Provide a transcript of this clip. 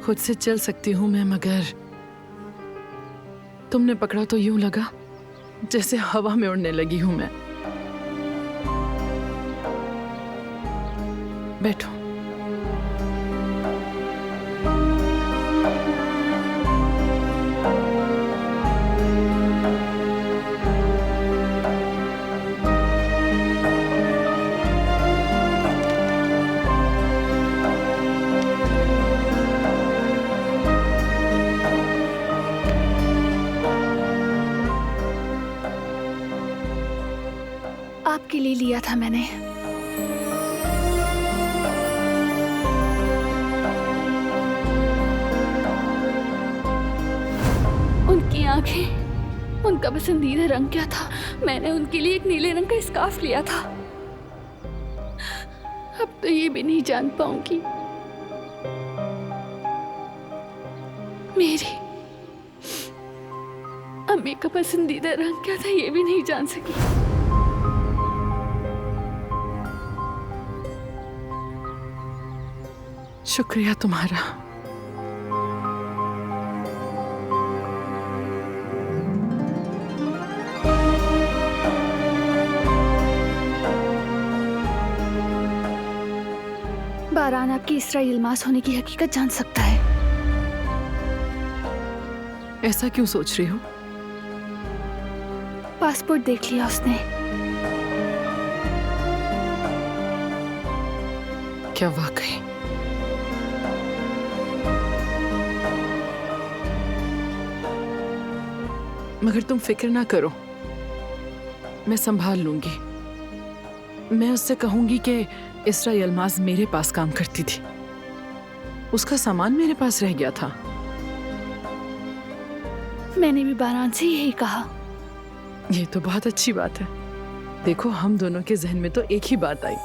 खुद से चल सकती हूँ मैं, मगर तुमने पकड़ा तो यूं लगा जैसे हवा में उड़ने लगी हूं मैं। बैठो। आपके लिए लिया था मैंने। उनकी आंखें, उनका पसंदीदा रंग क्या था? मैंने उनके लिए एक नीले रंग का स्कार्फ लिया था। अब तो ये भी नहीं जान पाऊंगी मेरी अम्मी का पसंदीदा रंग क्या था, ये भी नहीं जान सकी। शुक्रिया तुम्हारा। बारान आपकी इसरा इल्मास होने की हकीकत जान सकता है। ऐसा क्यों सोच रही हो? पासपोर्ट देख लिया उसने। क्या वाकई? मगर तुम फिक्र ना करो, मैं संभाल लूंगी। मैं उससे कहूंगी कि इसरा यल्माज मेरे पास काम करती थी, उसका सामान मेरे पास रह गया था। मैंने भी बारान से यही कहा। ये तो बहुत अच्छी बात है। देखो, हम दोनों के जहन में तो एक ही बात आई।